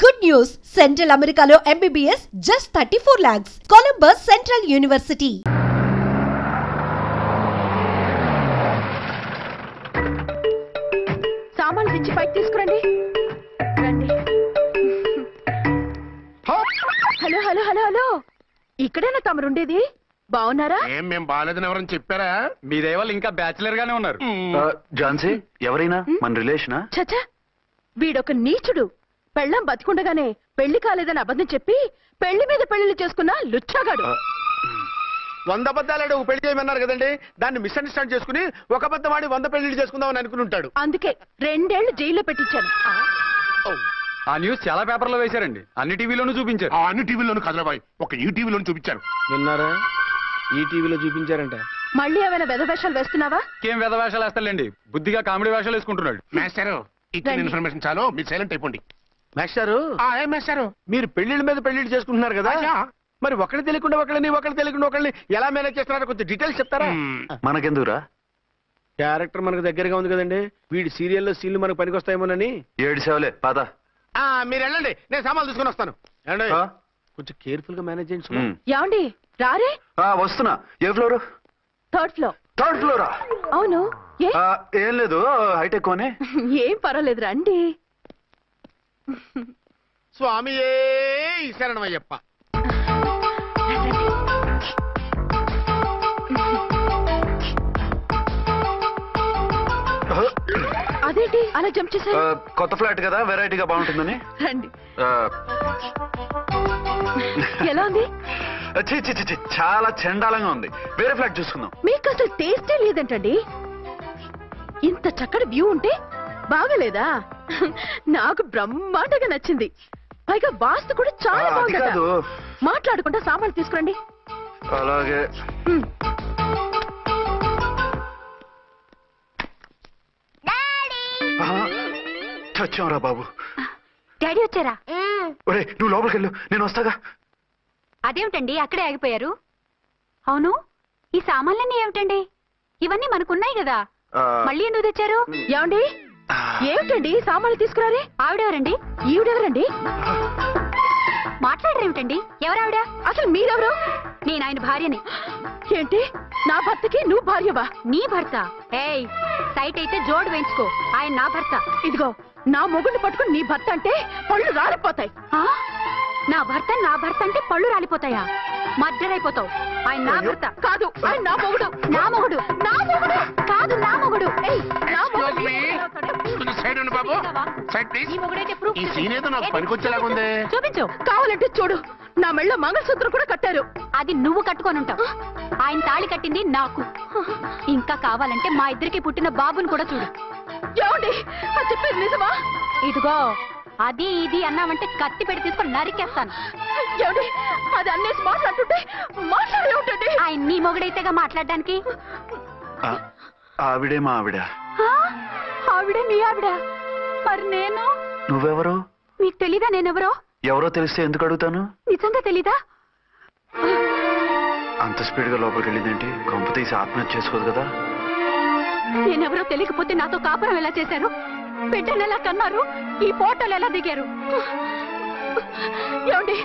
Good news! Central Americano MBBS just 34 lakhs. Columbus Central University. సామాన్లు తెచ్చి పైకి తీసుకురండి. రండి. హలో హలో హలో హలో, ఇక్కడేనా తమరుండేది? బాగున్నారా? మేము బాగాలేదని ఎవరని చెప్పారా? మీ దేవాళ్ళు ఇంకా బ్యాచిలర్ గానే ఉన్నారు. ఝాన్సీ ఎవరైనా మన రిలేషనా? చచ్చా, వీడొక నీచుడు. పెళ్ళం బతికుండగానే పెళ్లి కాలేదని అబద్ధం చెప్పి పెళ్లి మీద పెళ్లిళ్ళు చేసుకున్న లుచ్చాగాడు. 100 అబద్ధాలు పెళ్లి చేయమన్నారు కదండి, దాన్ని మిస్అండర్స్టాండ్ చేసుకుని ఒక అబద్ధం వాడి 100 పెళ్లిళ్ళు చేసుకుందామని అనుకుని ఉంటాడు. అందుకే 2 ఏళ్లు జైల్లో పెట్టించాను. ఆ న్యూస్ చాలా పేపర్లో వేశారండి, అన్ని టీవీలోనూ చూపించారు. అన్ని టీవీలోను కదలబాయ్, ఒక ఈ టీవీలోను చూపించారు. విన్నారా? ఈ టీవీలో చూపించారంట. మళ్ళీ ఏమైనా వెధవేషాలు వేస్తున్నావా? ఏం వేద వేషాలు వేస్తాడండి, బుద్ధిగా కామెడీ వేషాలు వేసుకుంటున్నాడు. మాస్టారు ఇచ్చిన ఇన్ఫర్మేషన్ చాలు, మీరు సైలెంట్ అయిపోండి. మాస్టారు, ఏం మాస్టారు? మీరు పెళ్లిళ్ళ మీద పెళ్లిళ్ళు చేసుకుంటున్నారు కదా, మరి ఒకళ్ళు తెలియకుండా ఒకళ్ళని తెలియకుండా ఒకళ్ళని ఎలా మేనేజ్ చేస్తున్నారో కొంచెం డీటెయిల్స్ చెప్తారా? మనకెందుకురా? క్యారెక్టర్ మనకు దగ్గరగా ఉంది కదండి, వీడి సీరియల్లో సీన్లు మనకు పనికి వస్తాయేమోనని. 7 సేవలే పద. మీరు వెళ్ళండి, నేను సామాన్లు తీసుకుని వస్తాను. కొంచెం కేర్ఫుల్ గా మేనేజ్ చేయండి. యాండి రారే? వస్తున్నా. ఏ ఫ్లోర్? 3rd floor. 3rd ఫ్లోరా? అవును. ఏం లేదు, హైటెక్ కోనే. ఏం పర్వాలేదు, రండి. స్వామియే శరణమయ్యప్ప. అదేంటి అలా జంప్ చేశారు? కొత్త ఫ్లాట్ కదా, వెరైటీగా బాగుంటుందని. రండి. ఎలా ఉంది? చాలా చండాలంగా ఉంది, వేరే ఫ్లాట్ చూసుకుందాం. మీకు అసలు టేస్టే లేదంటండి. ఇంత చక్కటి వ్యూ ఉంటే బాగలేదా? నాకు బ్రహ్మాండంగా నచ్చింది. పైగా వాస్తు కూడా చాలా బాగుంది. మాట్లాడకుండా సామాన్లు తీసుకురండి. అలాగే. చచ్చాంరా బాబు. డాడీ వచ్చారా? ఒరే నువ్వు లోపలికి వెళ్ళు, నేను వస్తాగా. అదేమిటండి అక్కడే ఆగిపోయారు? అవును, ఈ సామాన్లన్నీ ఏమిటండి? ఇవన్నీ మనకున్నాయి కదా, మళ్ళీ ఎందుకు తెచ్చారు? ఏమండి, ఏమిటండి సామాన్లు తీసుకురారే? ఆవిడెవరండి? ఈవిడెవరండి? మాట్లాడరేమిటండి? ఎవరావిడ? అసలు మీరెవరు? నేను ఆయన భార్యని. ఏంటి, నా భర్తకి నువ్వు భార్యవా? నీ భర్త? ఏయ్, సైట్ అయితే జోడు వేయించుకో, ఆయన నా భర్త. ఇదిగో, నా మొగుడిని పట్టుకుని నీ భర్త అంటే పళ్ళు రాలిపోతాయి. నా భర్త అంటే పళ్ళు రాలిపోతాయా? మర్డర్ అయిపోతావు. ఆయన నా భర్త కాదు, ఆయన నా మొగుడు. నా మొగుడు? నా మొగుడు కాదు, నా మొగుడు. బాబు సైడ్ ప్లీజ్. ఈ సీన్ ఏదో నాకు పనికొచ్చేలాగుంది. చూపించు. కావాలంటే చూడు, నా మెళ్ళ మంగళసూత్రం కూడా కట్టారు. అది నువ్వు కట్టుకొని ఉంటావు, ఆయన తాళి కట్టింది నాకు. ఇంకా కావాలంటే మా ఇద్దరికి పుట్టిన బాబుని కూడా చూడు. ఏమండి, అది చెప్పేది నిజమా? ఇదిగో, అది ఇది అన్నావంటే కత్తి పెట్టి తీసుకొని నరికేస్తాను. ఏమండి, అది అన్నేసి మాట్లాడుతుంటే మాట్లాడే ఉంటుంది. ఆయన నీ మొగుడైతేగా మాట్లాడడానికి. ఆవిడే మా ఆవిడ. ఆవిడ నీ ఆవిడ? మరి నేను? నువ్వెవరు? మీకు తెలీదా నేనెవరో? ఎవరో తెలిస్తే ఎందుకు అడుగుతాను? నిజంగా తెలీదా? అంత స్పీడ్ గా లోపలికి వెళ్ళిందేంటి? కొంప తీసి ఆత్మహత్య చేసుకోదు కదా? నేనెవరో తెలియకపోతే నాతో కాపురం ఎలా చేశారు? బిడ్డను ఎలా కన్నారు? ఈ ఫోటోలు ఎలా దిగారు? ఏమండి,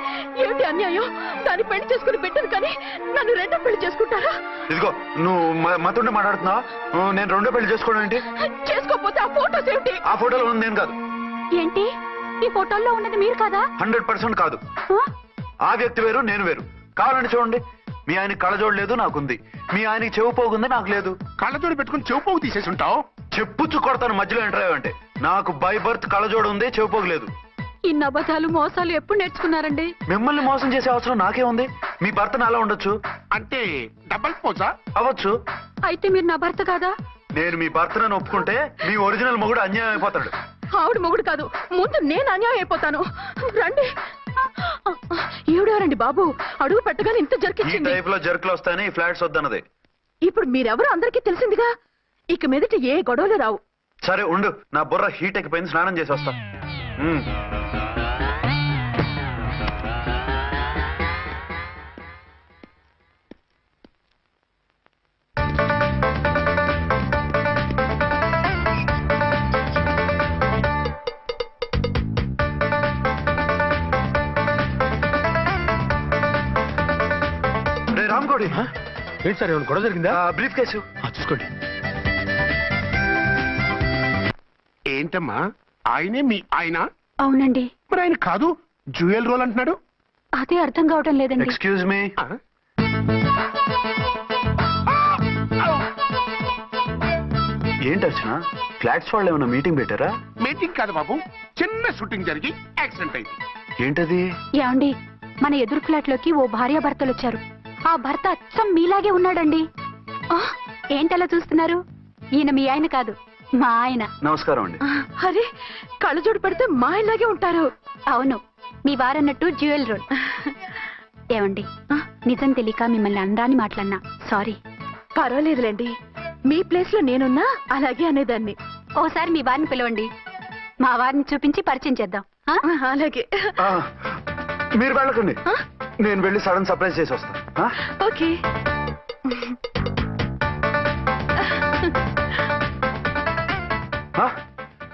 ఏమిటి అన్యాయం? దాన్ని పెళ్లి చేసుకుని బిడ్డను కానీ నన్ను రెండో పెళ్లి చేసుకుంటారా? ఇదిగో, నువ్వు మాతోనే మాట్లాడుతున్నావా? నేను రెండో పెళ్లి చేసుకోవడం ఏంటి? చేసుకోకపోతే ఆ ఫోటోస్ ఏమిటి? ఆ ఫోటోలో ఉంది నేను కాదు. ఏంటి, ఈ ఫోటోల్లో ఉన్నది మీరు కాదా? 100% కాదు. ఆ వ్యక్తి వేరు, నేను వేరు. కావాలంటే చూడండి, మీ ఆయన కళ్ళజోడు లేదు, నాకుంది. మీ ఆయనకి చెవు పోగుంది, నాకు లేదు. కళ్ళజోడు పెట్టుకుని చెవు పోగు తీసేసి ఉంటావు. చెప్పుచ్చు కొడతాను మధ్యలో ఎంటర్ అయ్యావంటే. నాకు బై బర్త్ కళ్ళజోడు ఉంది, చెవు పోగు లేదు. ఇన్ని అబద్ధాలు మోసాలు ఎప్పుడు నేర్చుకున్నారండి? మిమ్మల్ని మోసం చేసే అవసరం నాకే ఉంది? మీ భర్తను అలా ఉండొచ్చు. అంటే డబల్ పోసా? అవ్వచ్చు. అయితే మీరు నా భర్త కాదా? నేను మీ భర్తను ఒప్పుకుంటే మీ ఒరిజినల్ మొగుడు అన్యాయం అయిపోతాడు. ఆవిడ మొగుడు కాదు, ముందు నేను అన్యాయం అయిపోతాను. రండి. ఈవిడెవరండి బాబు? అడుగు పెట్టగానే ఇంత ఈ జరికించింది. టైప్ లో జర్కులు వస్తాయని ఈ ఫ్లాట్స్ వద్దన్నది. ఇప్పుడు మీరెవరో అందరికీ తెలిసిందిగా, ఇక మీదట ఏ గొడవలు రావు. సరే ఉండు, నా బుర్ర హీట్ ఎక్కిపోయింది, స్నానం చేసి వస్తా. ఇంకోటి ఏంటి సార్ ఏమైనా గొడవ జరిగిందా? బ్రీఫ్ కేసు చూసుకోండి. ఏంటమ్మా ఆయనే మీ ఆయన? అవునండి. మరి ఆయన కాదు జ్యువెల్ రోల్ అంటున్నాడు. అదే అర్థం కావటం లేదండి. Excuse me. ఏంటి అర్చన, ఫ్లాట్స్ వాళ్ళు ఏమైనా మీటింగ్ పెట్టారా? మీటింగ్ కాదు బాబు, చిన్న షూటింగ్ జరిగి యాక్సిడెంట్ అయింది. ఏంటది? ఏమండి, మన ఎదురు ఫ్లాట్ లోకి ఓ భార్యాభర్తలు వచ్చారు. ఆ భర్త అచ్చం మీలాగే ఉన్నాడండి. ఏంటలా చూస్తున్నారు? ఈయన మీ ఆయన కాదు, మా ఆయన. నమస్కారం అండి. అరే, కళ్ళజోడు పెడితే మా ఇలాగే ఉంటారు. అవును, మీ వారన్నట్టు జ్యువెల్ రోల్. ఏమండి, నిజం తెలియక మిమ్మల్ని అందాన్ని మాట్లాడినా సారీ. పర్వాలేదులేండి, మీ ప్లేస్ లో నేనున్నా అలాగే అనేదాన్ని. ఓసారి మీ వారిని పిలవండి, మా వారిని చూపించి పరిచయం చేద్దాం. అలాగే. మీరు వెళ్ళకండి, నేను వెళ్ళి సడన్ సర్ప్రైజ్ చేసి వస్తాను. ఓకే.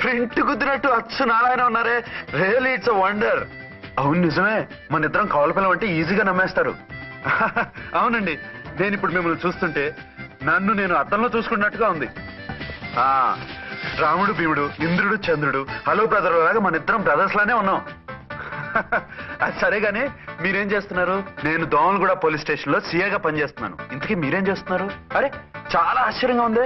ప్రింట్ కుదిరినట్టు అచ్చు నారాయణ ఉన్నారే, రియల్లీ ఇట్స్ అ వండర్. అవును నిజమే, మన ఇద్దరం కవల పిల్లం అంటే ఈజీగా నమ్మేస్తారు. అవునండి, నేను ఇప్పుడు మిమ్మల్ని చూస్తుంటే నన్ను నేను అద్దంలో చూసుకున్నట్టుగా ఉంది. రాముడు భీముడు, ఇంద్రుడు చంద్రుడు, హలో బ్రదర్ లాగా మన ఇద్దరం బ్రదర్స్ లానే ఉన్నాం. అది సరే గానీ మీరేం చేస్తున్నారు? నేను దోమలగూడ పోలీస్ స్టేషన్ లో సీఏగా పనిచేస్తున్నాను. ఇంతకీ మీరేం చేస్తున్నారు? అరే చాలా ఆశ్చర్యంగా ఉంది,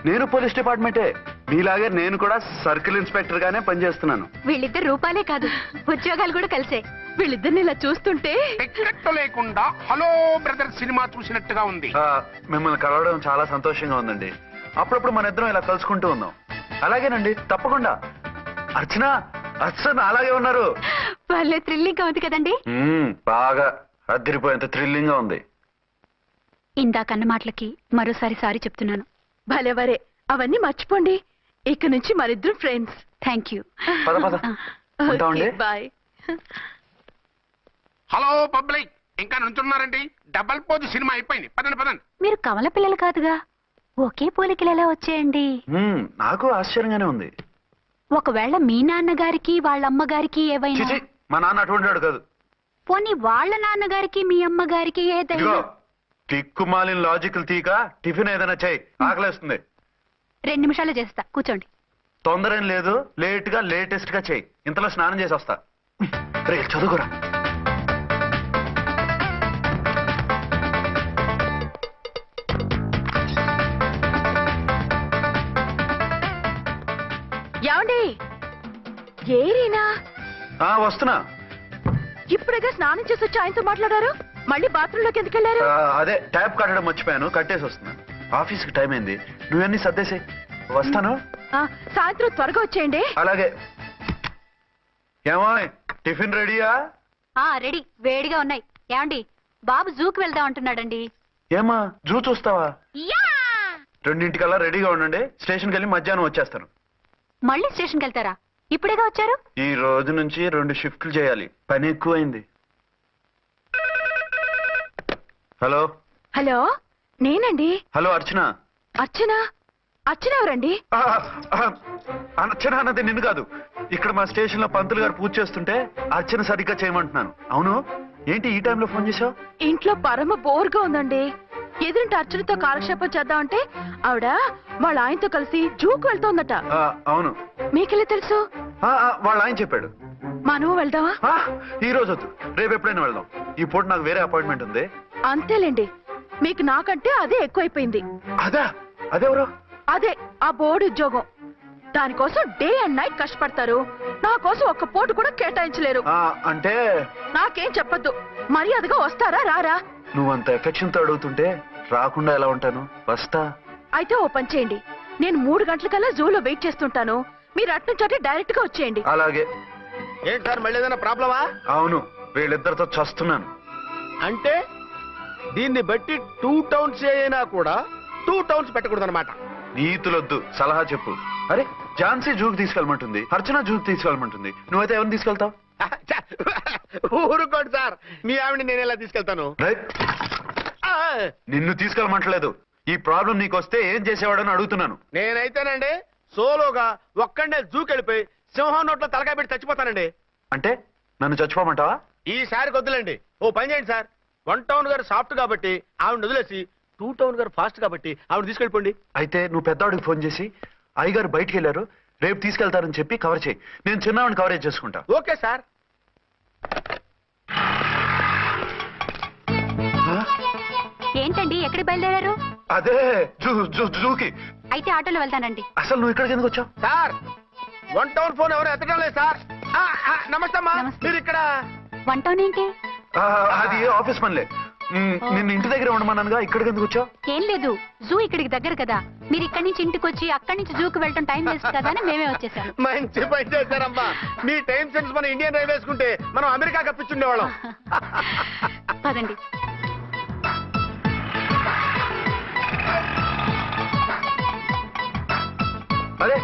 నేను పోలీస్ డిపార్ట్మెంటే, మీలాగే నేను కూడా సర్కిల్ ఇన్స్పెక్టర్ గానే పనిచేస్తున్నాను. వీళ్ళిద్దరు రూపాలే కాదు, ఉద్యోగాలు కూడా కలిసే. వీళ్ళిద్దరిని ఇలా చూస్తుంటే టికెట్ లేకుండా హలో బ్రదర్ సినిమా చూసినట్టుగా ఉంది. మిమ్మల్ని కలవడం చాలా సంతోషంగా ఉందండి. అప్పుడప్పుడు మన ఇద్దరం ఇలా కలుసుకుంటూ ఉందాం. అలాగేనండి, తప్పకుండా. అర్చన, అర్చన అలాగే ఉన్నారు. వాళ్ళే థ్రిల్లింగ్ గా ఉంది కదండి. బాగా అదిరిపోయేంత థ్రిల్లింగ్ గా ఉంది. ఇందాకన్న మాటలకి మరోసారి సారీ చెప్తున్నాను. భలేవరే, అవన్నీ మర్చిపోండి. ఇక నుంచి మరిద్దరు ఫ్రెండ్స్. Thank you. పద పద, ఉంటామండి. బాయ్. హలో పబ్లిక్, ఇంకా నుంచున్నారండి? డబల్ పోజ్ సినిమా అయిపోయింది, పదండి పదండి. మీరు కమల పిల్లలు కాదుగా, ఒకే పోలికలు ఎలా వచ్చాయండి? నాకు ఆశ్చర్యంగానే ఉంది. ఒకవేళ మీ నాన్నగారికి వాళ్ళ అమ్మగారికి ఏవైనా, చిచి, మా నాన్న అటువంటి వాడు కాదు. పోనీ వాళ్ళ నాన్నగారికి మీ అమ్మగారికి ఏదైనా. టిక్కుమాలిన లాజికల్ తీక టిఫిన్ ఏదైనా చేయి, ఆకలేస్తుంది. 2 నిమిషాలు చేస్తా, కూర్చోండి. తొందర ఏం లేదు, లేట్ గా లేటెస్ట్ గా చేయి. ఇంతలో స్నానం చేసి వస్తా. రే చదువుకురా. ఏమండి, ఏరీనా? వస్తున్నా. ఇప్పుడేగా స్నానం చేసి వచ్చి ఆయనతో మాట్లాడారు, మళ్ళీ బాత్రూమ్ లోకి ఎందుకు వెళ్ళారు? అదే ట్యాప్ కట్టడం మర్చిపోయాను, కట్టేసి వస్తున్నా. ఆఫీస్కి టైం అయింది, నువ్వన్నీ సర్దేసి వస్తాను. సాయంత్రం త్వరగా వచ్చేయండి. అలాగే. ఏమో టిఫిన్ రెడీయా? రెడీ, వేడిగా ఉన్నాయి. ఏమండి, బాబు జూకి వెళ్దాం అంటున్నాడండి. ఏమా జూ చూస్తావా? 2:00కల్లా రెడీగా ఉండండి, స్టేషన్కి వెళ్ళి మధ్యాహ్నం వచ్చేస్తాను. మళ్ళీ స్టేషన్కి వెళ్తారా? ఇప్పుడేగా వచ్చారు. ఈ రోజు నుంచి 2 షిఫ్ట్లు చేయాలి, పని ఎక్కువైంది. హలో. హలో, నేనండి. హలో అర్చన. అర్చన? అర్చన ఎవరండి? అర్చన అన్నది నిన్ను కాదు. ఇక్కడ మా స్టేషన్ లో పంతులు గారు పూజ చేస్తుంటే అర్చన సరిగ్గా చేయమంటున్నాను. అవును, ఏంటి ఈ టైంలో ఫోన్ చేశావు? ఇంట్లో పరమ బోర్గా ఉందండి. ఎదురింటి అర్చనతో కాలక్షేపం చేద్దామంటే ఆవిడ వాళ్ళ ఆయనతో కలిసి జూకు వెళ్తోందట. అవును. మీకెళ్ళి తెలుసు? వాళ్ళ ఆయన చెప్పాడు. మనం వెళ్దామా? ఈ రోజు వద్దు, రేపు ఎప్పుడైనా వెళ్దాం. ఈ పూట నాకు వేరే అపాయింట్మెంట్ ఉంది. అంతేలేండి, మీకు నాకంటే అదే ఎక్కువైపోయింది. అదెవరు? అదే ఆ బోర్డు ఉద్యోగం. దానికోసం డే అండ్ నైట్ కష్టపడతారు, నా కోసం ఒక్క పోటు కూడా కేటాయించలేరు. అంటే నాకేం చెప్పొద్దు, మర్యాదగా వస్తారా రారా? నువ్వంత ఎఫెక్షన్ తో అడుగుతుంటే రాకుండా ఎలా ఉంటాను, వస్తా. అయితే ఓ పని చేయండి, నేను 3 గంటలకల్లా జూలో వెయిట్ చేస్తుంటాను, మీరు అట్నుంచి డైరెక్ట్ గా వచ్చేయండి. అలాగే. ఏంటి సార్, మళ్ళీ ఏదైనా ప్రాబ్లమా? అవును, వీళ్ళిద్దరితో చస్తున్నాను. అంటే దీన్ని బట్టి 2 టౌన్స్ అయినా కూడా 2 టౌన్స్ పెట్టకూడదు అనమాట. నీతులొద్దు, సలహా చెప్పు. అరే ఝాన్సీ జూకి తీసుకెళ్ళమంటుంది, అర్చన జూకి తీసుకెళ్ళమంటుంది, నువ్వైతే ఎవరిని తీసుకెళ్తావు? ఊరుకోండి సార్, మీ ఆవిడని నేను ఎలా తీసుకెళ్తాను? నిన్ను తీసుకెళ్ళమంటలేదు. ఈ ప్రాబ్లం నీకు వస్తే ఏం చేసేవాడని అడుగుతున్నాను. నేనైతేనండి సోలోగా ఒక్కడే జూకెళ్ళిపోయి సింహం నోట్లో తలకాయ పెట్టి చచ్చిపోతానండి. అంటే నన్ను చచ్చిపోమంటావా? ఈసారి వద్దులండి, ఓ పని చేయండి సార్, వన్ టౌన్ గారు సాఫ్ట్ కాబట్టి ఆవిడ వదిలేసి టూ టౌన్ గారు ఫాస్ట్ కాబట్టి ఆవిడ తీసుకెళ్ళిపోండి. అయితే నువ్వు పెద్దవాడికి ఫోన్ చేసి అయ్యగారు బయటికి వెళ్ళారు, రేపు తీసుకెళ్తారని చెప్పి కవర్ చేయి. నేను చిన్నవాడిని కవరేజ్ చేసుకుంటా. Okay sir. ఏంటండి ఎక్కడికి బయలుదేరారు? అదే జూకి. అయితే ఆటోలో వెళ్తానండి. అసలు నువ్వు ఇక్కడికి ఎందుకు వచ్చావు? సార్ వన్ టౌన్ ఫోన్ ఎవరు ఎత్తడం లేదు సార్. నమస్తే అమ్మా. నమస్తే. మీరు ఇక్కడ వన్ టౌన్ ఏంటి? అది ఆఫీస్ పనిలే. నిన్ను ఇంటి దగ్గర ఉండమన్నానుగా, ఇక్కడికి ఎందుకు వచ్చావు? ఏం లేదు, జూ ఇక్కడికి దగ్గర కదా, మీరు ఇక్కడి నుంచి ఇంటికి వచ్చి అక్కడి నుంచి జూకి వెళ్ళటం టైం వేస్ట్ కదా అని మేమే వచ్చేసాం. మంచి పని చేశారమ్మా. మీ టైం సెన్స్ మన ఇండియన్ రైల్వేస్ కుంటే మనం అమెరికా కప్పించుండేవాళ్ళం. పదండి. అదే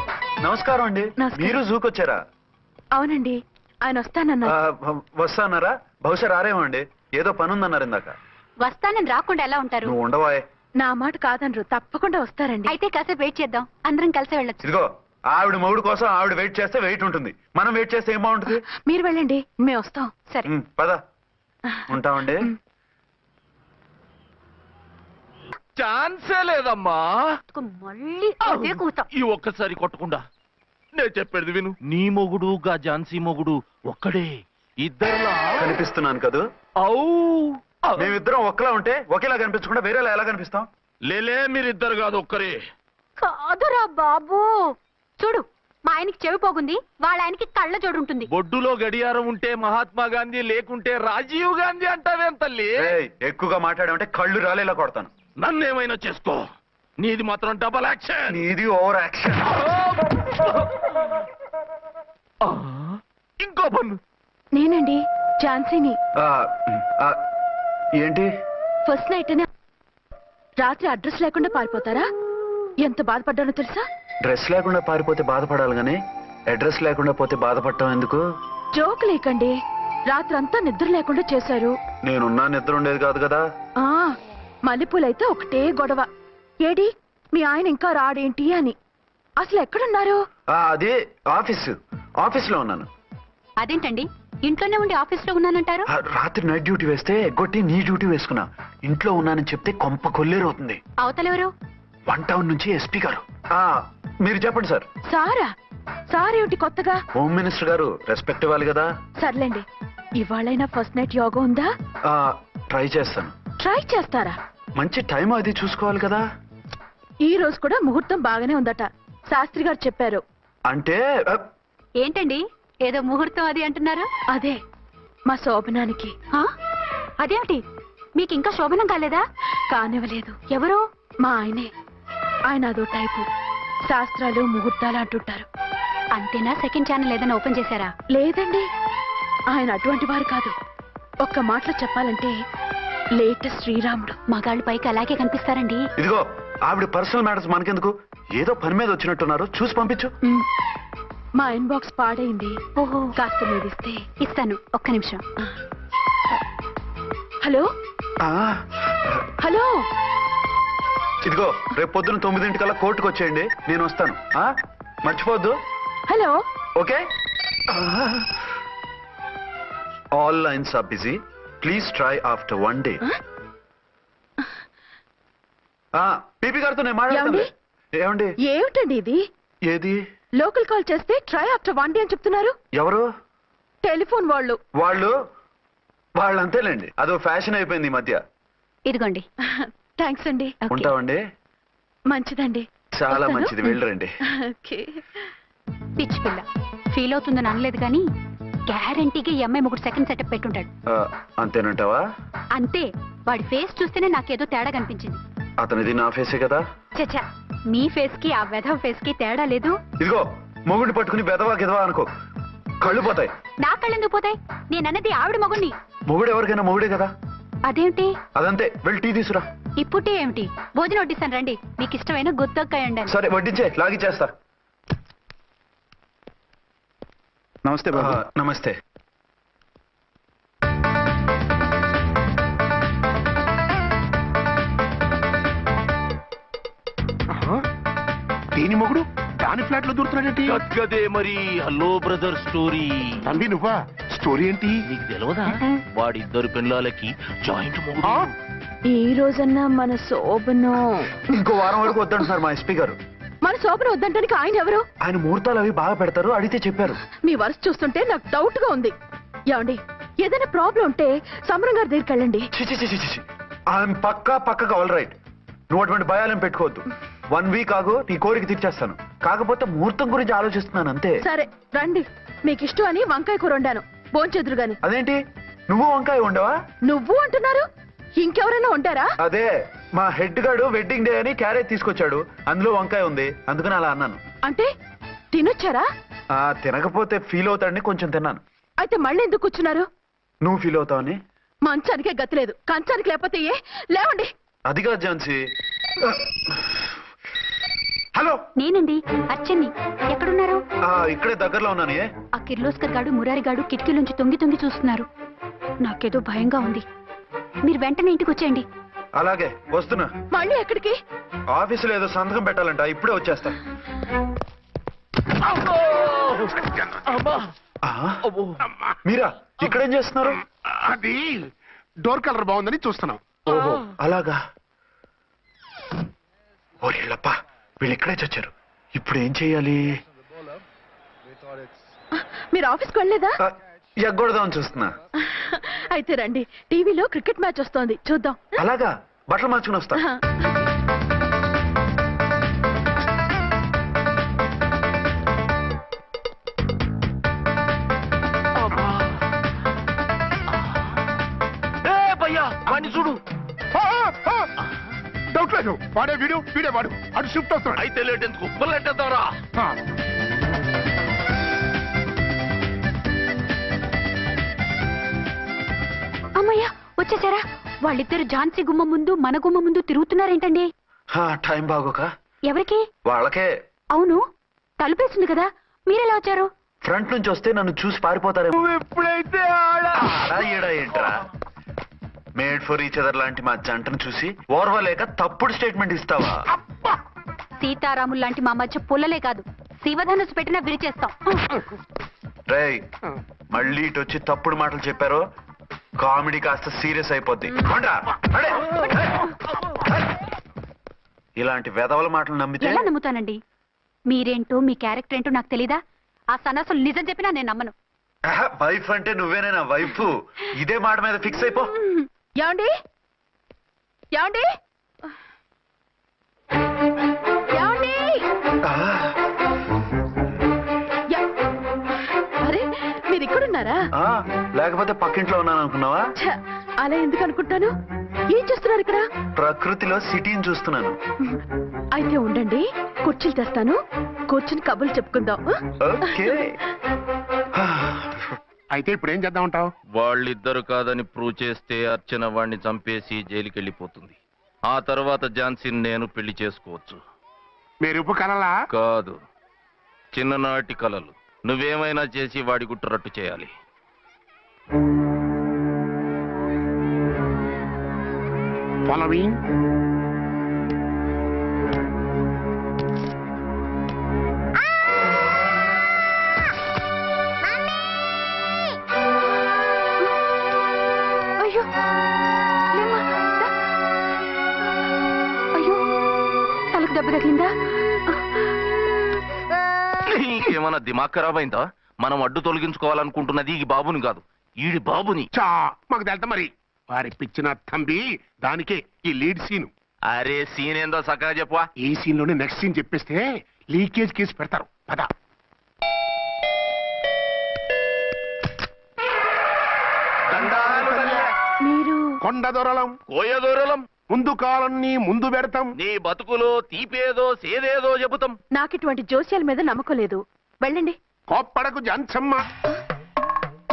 నమస్కారం అండి. నమస్కారం. మీరు జూకి వచ్చారా? అవునండి, ఆయన వస్తానన్నారు. వస్తాన్నారా? బహుశా రారేమో అండి, ఏదో పని ఉందన్నారు ఇందాక. వస్తానని రాకుండా ఎలా ఉంటారు? నువ్వు ఉండవాయే. నా మాట కాదనరు, తప్పకుండా వస్తారండి. అయితే కాసేపు వెయిట్ చేద్దాం, అందరం కలిసి వెళ్ళొచ్చు. ఇదిగో ఆవిడ మొగుడు కోసం ఆవిడ వెయిట్ చేస్తే వెయిట్ ఉంటుంది, మనం వెయిట్ చేస్తే ఏం బాగుంటుంది? మీరు వెళ్ళండి, మేము వస్తాం. సరే. పద ఉంటామండి. ఛాన్సే లేదమ్మా. మళ్ళీ అదే కూతాం. ఈ ఒక్కసారి కొట్టకుండా నేను చెప్పేది విను. నీ మొగుడు గా ఝాన్సీ మొగుడు ఒక్కడే, ఇద్దరులా కనిపిస్తున్నాను కదూ? అవు మేమిద్దరం ఒక్కలా ఉంటే ఒకేలా కనిపించకుండా వేరేలా ఎలా కనిపిస్తాం? లేలే, మీరిద్దరు కాదు ఒక్కరే. కాదురా బాబు, చూడు మా ఆయనకి చెవి పోగుంది, వాళ్ళ ఆయనకి కళ్ళ జోడు ఉంటుంది. బొడ్డులో గడియారం ఉంటే మహాత్మా గాంధీ, లేకుంటే రాజీవ్ గాంధీ అంటావేం తల్లి? ఏయ్, ఎక్కువగా మాట్లాడామంటే కళ్ళు రాలేలా కొడతాను. నన్నేమైనా చేసుకో, నీది మాత్రం డబల్ యాక్షన్. నీది ఓవర్ యాక్షన్. ఇంకో పన్ను. నేనండి ఝాన్సీని. ఏంటి? ఫస్ట్ నైట్ రాత్రి అడ్రస్ లేకుండా పారిపోతారా? ఎంత బాధపడ్డానో తెలుసా? డ్రెస్ లేకుండా పారిపోతే బాధపడాలి గానీ అడ్రస్ లేకుండా పోతే బాధపడటం ఎందుకు? జోక్ లేకండి, రాత్రంతా నిద్ర లేకుండా చేశారు. నేనున్నా నిద్ర ఉండేది కాదు కదా. ఆ మల్లెపూలైతే ఒకటే గొడవ. ఏడి మీ ఆయన ఇంకా రాడేంటి అని. అసలు ఎక్కడున్నారు? అది ఆఫీస్లో ఉన్నాను. అదేంటండి ఇంట్లోనే ఉండి ఆఫీస్ లో ఉన్నానంటారు? రాత్రి నైట్ డ్యూటీ వేస్తే ఎగ్గొట్టి నీ డ్యూటీ వేసుకున్నా. ఇంట్లో ఉన్నానని చెప్తే కొంప కొల్లేరవుతుంది. అవతలెవరు? వన్ టౌన్ నుంచి ఎస్పీ గారు. మీరు చెప్పండి సార్. సారా? సారేమిటి కొత్తగా? హోమ్ మినిస్టర్ గారు, రెస్పెక్ట్ ఇవ్వాలి కదా. సర్లేండి, ఇవాళైనా ఫస్ట్ నైట్ యోగా ఉందా? ట్రై చేస్తాను. ట్రై చేస్తారా? మంచి టైం అది చూసుకోవాలి కదా. ఈ రోజు కూడా ముహూర్తం బాగానే ఉందట, శాస్త్రి గారు చెప్పారు. అంటే ఏంటండి ఏదో ముహూర్తం అది అంటున్నారు? అదే మా శోభనానికి. ఆ? అదేమిటి, మీకు ఇంకా శోభనం కాలేదా? కానివ్వలేదు. ఎవరు? మా ఆయనే. ఆయన అదో టైపు, శాస్త్రాలు ముహూర్తాలు అంటుంటారు. అంతేనా? సెకండ్ ఛానల్ ఏదైనా ఓపెన్ చేశారా? లేదండి, ఆయన అటువంటి వారు కాదు. ఒక్క మాటలో చెప్పాలంటే లేటెస్ట్ శ్రీరాముడు. మగాళ్ళు పైకి అలాగే కనిపిస్తారండి. ఇదిగో ఆవిడ పర్సనల్ మ్యాటర్స్ మనకెందుకు, ఏదో పని మీద వచ్చినట్టున్నారు, చూసి పంపించు. మా ఇన్బాక్స్ పాడైంది. ఓహో, కాస్త మీదిస్తే. ఇస్తాను, ఒక్క నిమిషం. హలో హలో, ఇదిగో రేపు పొద్దున 9 కోర్టుకు వచ్చేయండి, నేను వస్తాను. మర్చిపోద్దు. Hello. Okay. All lines are busy, please try after 1 day. PP గారితో నేను మాట్లాడండి. ఏమండి? ఏమిటండి ఇది? ఏది? లోకల్ కాల్ చేస్తే ట్రై ఆఫ్టర్ 1 day అని చెప్తున్నారు. ఎవరు? టెలిఫోన్ వాళ్ళు. వాళ్ళు అంతేలేండి, అదో ఫ్యాషన్ అయిపోయింది ఈ మధ్య. ఇదిగోండి. థ్యాంక్స్ అండి. ఉంటామండి. మంచిదండి. చాలా వస్తాను. మంచిది, వెళ్ళరండి. ఓకే. పిచ్చి పిల్ల ఫీల్ అవుతుందని అనలేదు కానీ గ్యారంటీగా ఈ అమ్మాయి ముగ్గురు సెకండ్ సెటప్ పెట్టుంటాడు. అంతేనంటావా? అంతే, వాడి ఫేస్ చూస్తేనే నాకేదో తేడా కనిపించింది. అతనిది నా ఫేసే కదా. చచ్చా, మీ ఫేస్ కి ఆ వెధవ ఫేస్ కి తేడా లేదు. ఇదిగో మొగుడిని పట్టుకుని బెదవా గిదవా అనుకో, కళ్ళు పోతాయి. నా కళ్ళెందుకు పోతాయి? నేనన్నది ఆవిడ మగుణ్ణి. మొగుడు ఎవరికైనా మొగుడే కదా. అదేంటి? అదంతే, వెళ్ళి టీ తీసురా. ఇప్పుడే ఏమిటి, భోజనం వడ్డిస్తాను రండి, మీకు ఇష్టమైన గుత్తొక్కాయ ఉండండి. సరే వడ్డించే, లాగిచ్చేస్తా. నమస్తే బాబు. నమస్తే. దీని మొగుడు దాని ఫ్లాట్ లో దూరుతున్నాడేంటి? గదే మరి. Hello brother story. తంబి నువ్వా? స్టోరీ ఏంటి? నీకు తెలియదా వాడిద్దరు పిల్లలకి జాయింట్ మొగుడు. ఈ రోజన్నా మన శోభను ఇంకో వారం వరకు వద్దంటున్నారు మా ఎస్పీ గారు. మన శోభను వద్దంటానికి ఆయన ఎవరు? ఆయన ముహూర్తాలు అవి బాగా పెడతారు, అడిగితే చెప్పారు. మీ వరుస చూస్తుంటే నాకు డౌట్ గా ఉంది. ఏమండి, ఏదైనా ప్రాబ్లం ఉంటే సమరం గారి దగ్గరికి వెళ్ళండి. ఆయన పక్కగా ఆల్ రైట్. నువ్వు అటువంటి భయాలను పెట్టుకోవద్దు. 1 వీక్ ఆగు, నీ కోరిక తీర్చేస్తాను. కాకపోతే ముహూర్తం గురించి ఆలోచిస్తున్నాను అంతే. సరే రండి, మీకు ఇష్టం అని వంకాయ కూర వండాను, భోంచెదురు గాని. అదేంటి నువ్వు వంకాయ ఉండవా? నువ్వు అంటున్నారు, ఇంకెవరైనా ఉంటారా? అదే మా హెడ్ గాడు వెడ్డింగ్ డే అని క్యారేజ్ తీసుకొచ్చాడు, అందులో వంకాయ ఉంది, అందుకని అలా అన్నాను. అంటే తినొచ్చారా? తినకపోతే ఫీల్ అవుతాడని కొంచెం తిన్నాను. అయితే మళ్ళీ ఎందుకు కూర్చున్నారు? నువ్వు ఫీల్ అవుతావని. మంచానికే గతి లేదు, కంచానికి లేకపోతే ఏ? లేవండి. అది కాదు ఝాన్సీ. హలో, నేనండి అర్చన్ని. ఎక్కడున్నారు? ఇక్కడే దగ్గరలో ఉన్నాను. ఆ కిర్లోస్కర్ గాడు మురారి గాడు కిటికీలోంచి తొంగి చూస్తున్నారు. నాకేదో భయంగా ఉంది. మీరు వెంటనే ఇంటికి వచ్చేయండి. అలాగే వస్తున్నా. మళ్ళీ ఎక్కడికి? ఆఫీసులో ఏదో సంతకం పెట్టాలంట, ఇప్పుడే వచ్చేస్తా. మీరా ఇక్కడేం చేస్తున్నారు? అది డోర్ కలర్ బాగుందని చూస్తున్నాం. ఓహో అలాగా. ఓరేళ్ళప్ప, వీళ్ళు ఇక్కడే చచ్చారు. ఇప్పుడు ఏం చెయ్యాలి? మీరు ఆఫీస్కి వెళ్ళలేదా? ఎగ్గొడదామని చూస్తున్నా. అయితే రండి, టీవీలో క్రికెట్ మ్యాచ్ వస్తోంది, చూద్దాం. అలాగా, బట్టలు మార్చుకుని వస్తా. చూడు, డౌట్ లేదు, వాడే వీడే వాడు. అటు షిఫ్ట్ వస్తున్నాడు. అయితే లేట్ ఎందుకు, బుల్లెట్టేద్దాంరా. అమ్మయ్య, వచ్చేసారా? వాళ్ళిద్దరు ఝాన్సీ గుమ్మ ముందు మన గుమ్మ ముందు తిరుగుతున్నారేంటండి? టైం బాగోక. ఎవరికి? వాళ్ళకే. అవును, తలుపేస్తుంది కదా, మీరెలా వచ్చారు? ఫ్రంట్ నుంచి వస్తే నన్ను చూసి పారిపోతారేమో. ఎప్పుడైతే ఏంట్రా, మేడ్ ఫర్ ఈచ్ అదర్ లాంటి మా జంటను చూసి ఓర్వలేక తప్పుడు స్టేట్మెంట్ ఇస్తావా? సీతారాములు లాంటి మా మధ్య పుల్లలే కాదు, శివధనుసు పెట్టినా విరిచేస్తాం. రేయ్, మళ్ళీ ఇటు వచ్చి తప్పుడు మాటలు చెప్పారో కామెడీ కాస్త సీరియస్ అయిపోద్ది. ఇలాంటి వెధవల మాటలు నమ్మితే ఎలా నమ్ముతానండి? మీరేంటో మీ క్యారెక్టర్ ఏంటో నాకు తెలీదా? ఆ సన్నాసులు నిజం చెప్పినా నేను నమ్మను. వైఫ్ అంటే నువ్వేనా వైఫ్? ఇదే మాట మీద ఫిక్స్ అయిపో. ఏమండి ఏమండి ఏమండి? అరే, మీరు ఇక్కడున్నారా? లేకపోతే పక్కింట్లో ఉన్నాను అనుకున్నావా? అలా ఎందుకు అనుకుంటాను? ఏం చేస్తున్నారు ఇక్కడ? ప్రకృతిలో సిటీని చూస్తున్నాను. అయితే ఉండండి, కుర్చీలు తెస్తాను, కూర్చుని కబుర్లు చెప్పుకుందాం. అయితే ఇప్పుడు ఏం చేద్దాం అంటావు? వాళ్ళిద్దరు కాదని ప్రూవ్ చేస్తే అర్చన వాడిని చంపేసి జైలుకి వెళ్ళిపోతుంది. ఆ తర్వాత ఝాన్సీని నేను పెళ్లి చేసుకోవచ్చు. మీరు కలలా? కాదు, చిన్ననాటి కలలు. నువ్వేమైనా చేసి వాడి గుట్టు రట్టు చేయాలి. ఫాలోయింగ్. అయ్యో లేమ్మా, అయ్యో తలకు దెబ్బ తగిలిందా? నీకేమన్నా దిమాగ్ ఖరాబ్ అయిందా? మనం అడ్డు తొలగించుకోవాలనుకుంటున్నది ఈ బాబుని కాదు, ఈడి బాబుని. మాకు తెలుతా మరి. వారి పిచ్చిన తంబి, దానికే ఈ లీడ్ సీన్. అరే సీన్ ఏందో సక్కగా చెప్పవా? ఈ సీన్ లోనే నెక్స్ట్ సీన్ చెప్పేస్తే లీకేజ్ కేసు పెడతారు. పద. మీరు కొండ దొరలం, కోయ దూరలం, ముందు కాలన్నీ ముందు పెడతాం. నీ బతుకులో తీపేదో సేదేదో చెబుతాం. నాకు ఇటువంటి జోస్యాల మీద నమ్మకం లేదు, వెళ్ళండి. కోప్పడకు జాన్సమ్మ.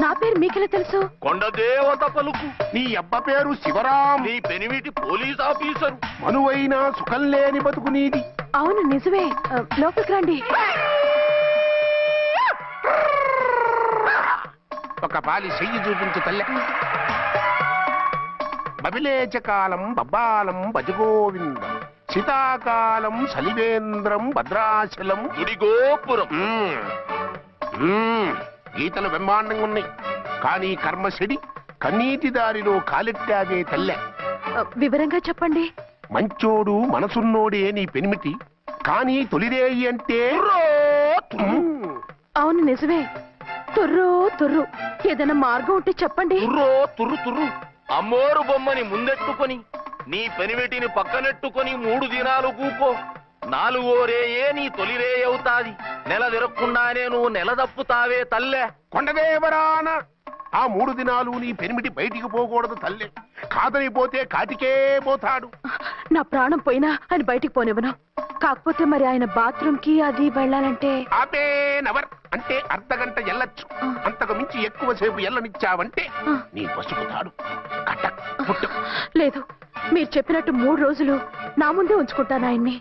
నా పేరు మీకెలా తెలుసు? కొండ దేవత పలుకు. నీ అబ్బ పేరు శివరాం. నీ పెనిమిటి పోలీస్ ఆఫీసర్. మనువైన సుఖం లేని బతుకు నీది. అవును నిజమే, లోపలికి రండి. ఒక పాలి చెయ్యి చూపించు తల్లె. బబిలేచకాలం బబ్బాలం భజగోవిందం, శీతాకాలం సలివేంద్రం భద్రాచలం గుడి గోపురం. గీతలు బ్రహ్మాండంగా ఉన్నాయి. కానీ కర్మశడి కన్నీటి దారిలో కాలెట్టావే తల్లె. వివరంగా చెప్పండి. మంచోడు మనసున్నోడే నీ పెనిమిటి, కానీ తొలిరేయి అంటే అవును నిజమే. తుర్రు తుర్రు. ఏదైనా మార్గం ఉంటే చెప్పండి. తుర్రు అమ్మోరు బొమ్మని ముందెట్టుకొని నీ పెనిమిటిని పక్కనెట్టుకొని 3 దినాలు కూకో. 4వ రేయే నీ తొలి రే అవుతాది. నెల తిరగకుండానే నువ్వు నెల తప్పుతావే తల్లే. కొండదేవరాన ఆ 3 దినాలు నీ పెనిమిటి బయటికి పోకూడదు తల్లే. కాదని పోతే కాటికే పోతాడు. నా ప్రాణం పోయినా ఆయన బయటికి పోనివ్వను. కాకపోతే మరి ఆయన బాత్రూమ్ కి అది వెళ్ళాలంటే ఆపేనవర్ అంటే అర్ధగంట ఎల్లొచ్చు. అంతకు మించి ఎక్కువసేపు ఎల్లనిచ్చావంటే నీ పసుపుతాడు కటక్ పుట్టు. లేదు, మీరు చెప్పినట్టు 3 రోజులు నా ముందే ఉంచుకుంటాను ఆయన్ని.